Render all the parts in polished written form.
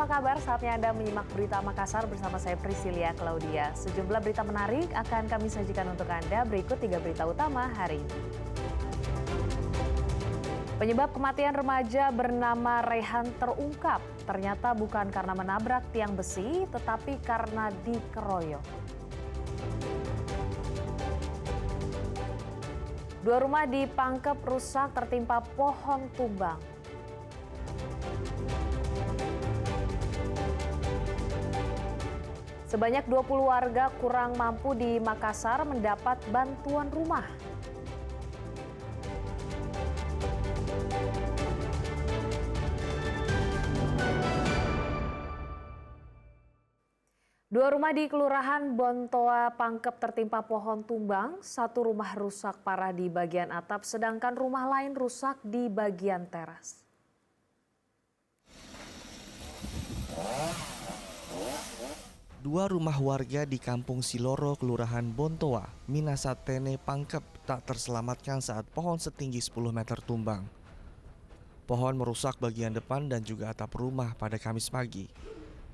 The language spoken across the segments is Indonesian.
apa kabar? Saatnya Anda menyimak berita Makassar bersama saya Priscilia Claudia. Sejumlah berita menarik akan kami sajikan untuk Anda. Berikut 3 berita utama hari ini. Penyebab kematian remaja bernama Rehan terungkap. Ternyata bukan karena menabrak tiang besi, tetapi karena dikeroyok. 2 rumah di Pangkep rusak tertimpa pohon tumbang. Sebanyak 20 warga kurang mampu di Makassar mendapat bantuan rumah. Dua rumah di Kelurahan Bontoa Pangkep tertimpa pohon tumbang. 1 rumah rusak parah di bagian atap, sedangkan rumah lain rusak di bagian teras. Dua rumah warga di Kampung Siloro, Kelurahan Bontoa, Minasatene, Pangkep tak terselamatkan saat pohon setinggi 10 meter tumbang. Pohon merusak bagian depan dan juga atap rumah pada Kamis pagi.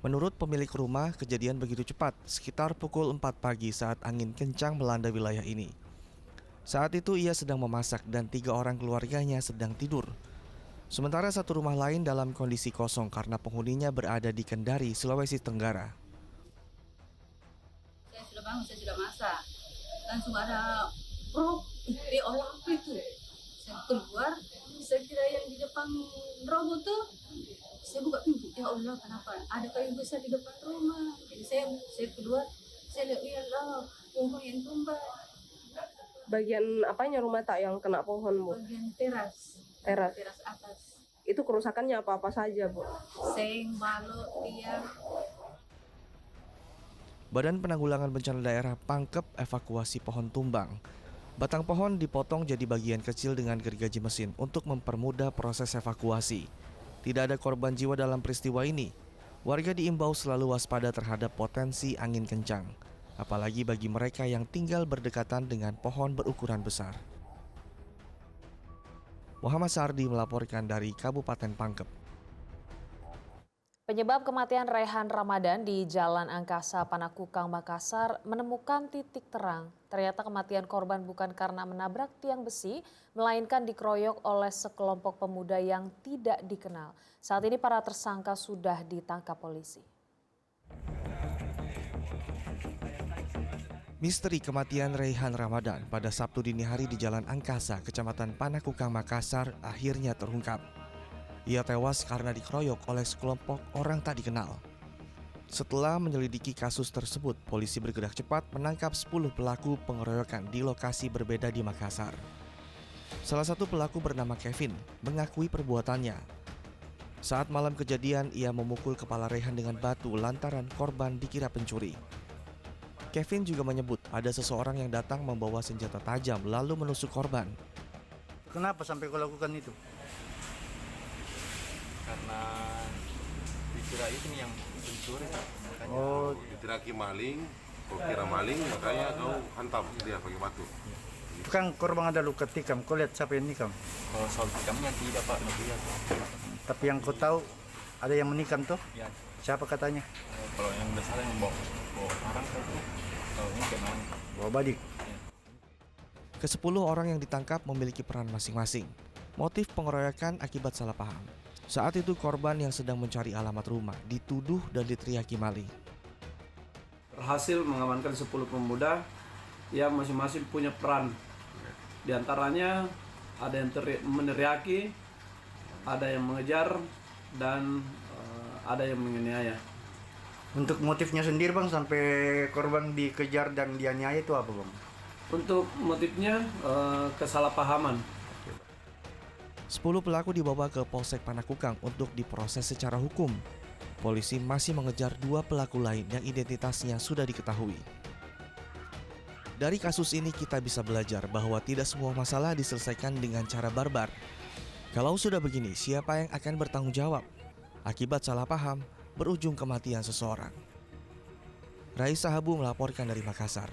Menurut pemilik rumah, kejadian begitu cepat, sekitar pukul 4 pagi saat angin kencang melanda wilayah ini. Saat itu ia sedang memasak dan 3 orang keluarganya sedang tidur. Sementara 1 rumah lain dalam kondisi kosong karena penghuninya berada di Kendari, Sulawesi Tenggara. Saya sudah bangun, saya sudah masak. Langsung ada oleh apa itu? Saya keluar, saya kira yang di depan robo tuh. Saya buka pintu, ya Allah kenapa? Ada kayu besar di depan rumah. Jadi saya keluar, saya lihat, ya Allah, pohon yang tumbang. Bagian apanya rumah tak yang kena pohon, Bu? Bagian teras. Teras. Teras atas. Itu kerusakannya apa-apa saja, Bu? Seng, balok, tiang. Badan Penanggulangan Bencana Daerah Pangkep evakuasi pohon tumbang. Batang pohon dipotong jadi bagian kecil dengan gergaji mesin untuk mempermudah proses evakuasi. Tidak ada korban jiwa dalam peristiwa ini. Warga diimbau selalu waspada terhadap potensi angin kencang, apalagi bagi mereka yang tinggal berdekatan dengan pohon berukuran besar. Muhammad Sardi melaporkan dari Kabupaten Pangkep. Penyebab kematian Rehan Ramadan di Jalan Angkasa Panakukang, Makassar menemukan titik terang. Ternyata kematian korban bukan karena menabrak tiang besi, melainkan dikeroyok oleh sekelompok pemuda yang tidak dikenal. Saat ini para tersangka sudah ditangkap polisi. Misteri kematian Rehan Ramadan pada Sabtu dini hari di Jalan Angkasa, Kecamatan Panakukang, Makassar akhirnya terungkap. Ia tewas karena dikeroyok oleh sekelompok orang tak dikenal. Setelah menyelidiki kasus tersebut, polisi bergerak cepat menangkap 10 pelaku pengeroyokan di lokasi berbeda di Makassar. Salah satu pelaku bernama Kevin mengakui perbuatannya. Saat malam kejadian, ia memukul kepala Rehan dengan batu lantaran korban dikira pencuri. Kevin juga menyebut ada seseorang yang datang membawa senjata tajam lalu menusuk korban. Kenapa sampai kau lakukan itu? Karena dikira itu yang pencuri, makanya. Oh, Dikira maling, kau kira maling, makanya kau hantam dia pakai batu. kan korban ada luka tikam. Kau lihat siapa yang nikam? Kalau soal tikamnya tidak Pak, tidak. Tapi yang kau tahu ada yang menikam tuh? Ya, Siapa katanya? kalau yang besar yang bawa orang itu, kalau ini kemana? Bawa badik. Ke-10 orang yang ditangkap memiliki peran masing-masing. Motif pengeroyokan akibat salah paham. Saat itu korban yang sedang mencari alamat rumah dituduh dan diteriaki maling. Berhasil mengamankan 10 pemuda yang masing-masing punya peran. Di antaranya ada yang meneriaki, ada yang mengejar, dan ada yang menganiaya. Untuk motifnya sendiri bang, sampai korban dikejar dan dianiaya itu apa bang? Untuk motifnya kesalahpahaman. 10 pelaku dibawa ke Polsek Panakukang untuk diproses secara hukum. Polisi masih mengejar 2 pelaku lain yang identitasnya sudah diketahui. Dari kasus ini kita bisa belajar bahwa tidak semua masalah diselesaikan dengan cara barbar. Kalau sudah begini, siapa yang akan bertanggung jawab? Akibat salah paham, berujung kematian seseorang. Raisa Habu melaporkan dari Makassar.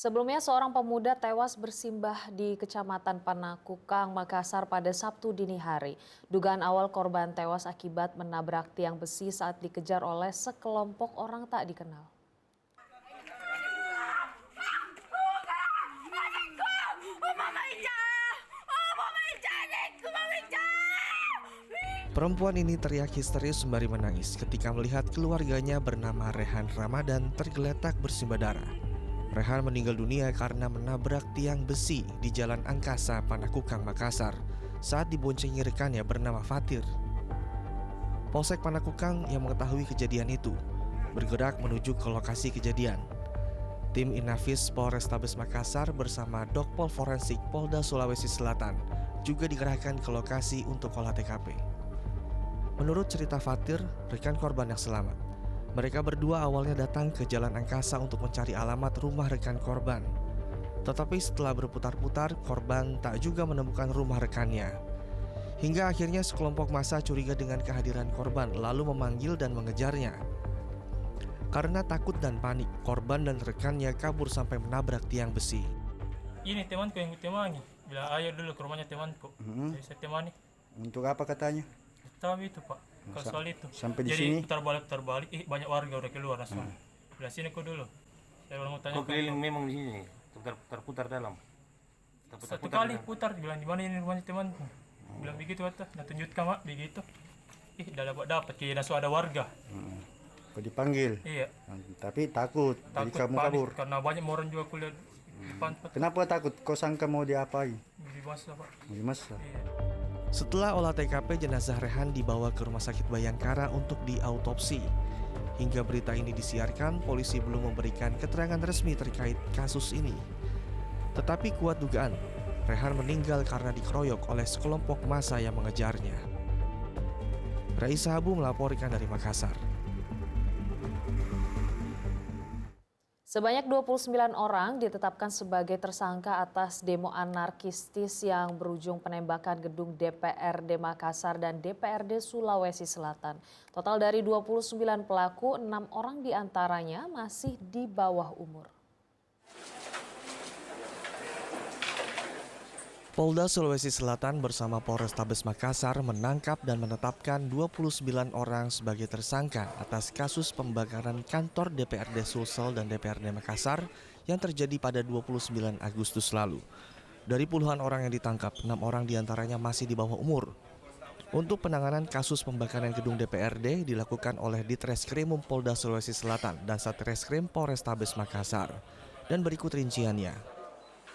Sebelumnya seorang pemuda tewas bersimbah di Kecamatan Panakukang, Makassar pada Sabtu dini hari. Dugaan awal korban tewas akibat menabrak tiang besi saat dikejar oleh sekelompok orang tak dikenal. Perempuan ini teriak histeris sembari menangis ketika melihat keluarganya bernama Rehan Ramadan tergeletak bersimbah darah. Rehan meninggal dunia karena menabrak tiang besi di Jalan Angkasa, Panakukang, Makassar saat diboncengi rekannya bernama Fatir. Polsek Panakukang yang mengetahui kejadian itu bergerak menuju ke lokasi kejadian. Tim Inafis Polrestabes Makassar bersama Dokpol Forensik Polda Sulawesi Selatan juga dikerahkan ke lokasi untuk olah TKP. Menurut cerita Fatir, rekan korban yang selamat, mereka berdua awalnya datang ke Jalan Angkasa untuk mencari alamat rumah rekan korban. Tetapi setelah berputar-putar, korban tak juga menemukan rumah rekannya. Hingga akhirnya sekelompok massa curiga dengan kehadiran korban lalu memanggil dan mengejarnya. Karena takut dan panik, korban dan rekannya kabur sampai menabrak tiang besi. Ini temanku yang kutemani. Bilang ayo dulu ke rumahnya temanku. Jadi saya temani. Untuk apa katanya? Tahu itu Pak, kalau soal itu. Sampai di Jadi sini? putar balik, banyak warga udah keluar langsung. Belah sini kok dulu. Saya mau tanya. Kau keliling memang di sini, putar-putar dalam. Satu kali putar, bilang di mana ini rumahnya temanku. Bilang begitu kata, nah tunjukkan Mak, begitu. Udah dapat, kira langsung ada warga. Kau dipanggil? Iya. Tapi takut, jadi kamu panik, kabur. karena banyak orang juga kuliah depan. Kenapa takut? Kau sangka mau diapain? Di masa Pak. Mau dimasak? Iya. Setelah olah TKP, jenazah Rehan dibawa ke Rumah Sakit Bayangkara untuk diautopsi. Hingga berita ini disiarkan, polisi belum memberikan keterangan resmi terkait kasus ini. Tetapi kuat dugaan, Rehan meninggal karena dikeroyok oleh sekelompok massa yang mengejarnya. Raisa Habu melaporkan dari Makassar. Sebanyak 29 orang ditetapkan sebagai tersangka atas demo anarkistis yang berujung penembakan gedung DPRD Makassar dan DPRD Sulawesi Selatan. Total dari 29 pelaku, 6 orang diantaranya masih di bawah umur. Polda Sulawesi Selatan bersama Polrestabes Makassar menangkap dan menetapkan 29 orang sebagai tersangka atas kasus pembakaran kantor DPRD Sulsel dan DPRD Makassar yang terjadi pada 29 Agustus lalu. Dari puluhan orang yang ditangkap, 6 orang diantaranya masih di bawah umur. Untuk penanganan kasus pembakaran gedung DPRD dilakukan oleh Ditreskrimum Polda Sulawesi Selatan dan Satreskrim Polrestabes Makassar. Dan berikut rinciannya.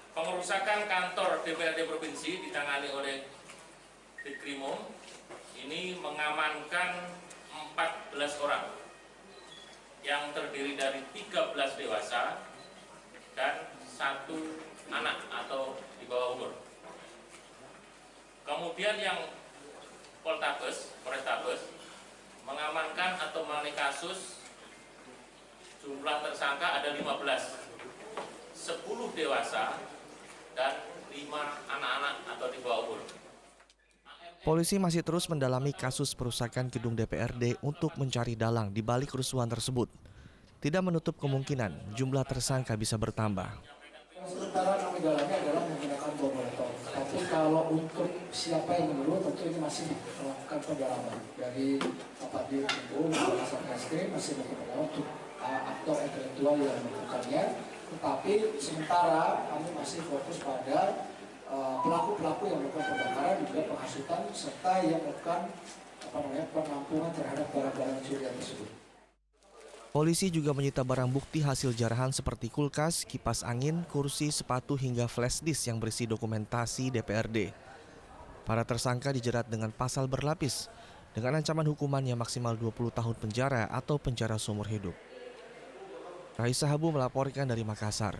Pengerusakan kantor DPRD Provinsi ditangani oleh Ditkrimum ini mengamankan 14 orang yang terdiri dari 13 dewasa dan 1 anak atau di bawah umur. Kemudian yang Polrestabes mengamankan atau menangani kasus jumlah tersangka ada 15, 10 dewasa dan 5 anak-anak atau di bawah umur. Polisi masih terus mendalami kasus perusakan gedung DPRD untuk mencari dalang di balik kerusuhan tersebut. Tidak menutup kemungkinan jumlah tersangka bisa bertambah. Sementara kami dalami adalah menggunakan bom molotov. Tapi kalau untuk siapa yang menurut, tentu ini masih melakukan pendalaman. Dari Bapak Dirkrimum, Bapak Satreskrim masih melakukan pendalaman untuk aktor intelektual yang melakukannya. Tetapi sementara kami masih fokus pada pelaku-pelaku yang melakukan pembakaran, juga penghasutan, serta yang melakukan penampungan terhadap barang-barang curian tersebut. Polisi juga menyita barang bukti hasil jarahan seperti kulkas, kipas angin, kursi, sepatu hingga flash disk yang berisi dokumentasi DPRD. Para tersangka dijerat dengan pasal berlapis dengan ancaman hukuman yang maksimal 20 tahun penjara atau penjara seumur hidup. Raisa Habu melaporkan dari Makassar.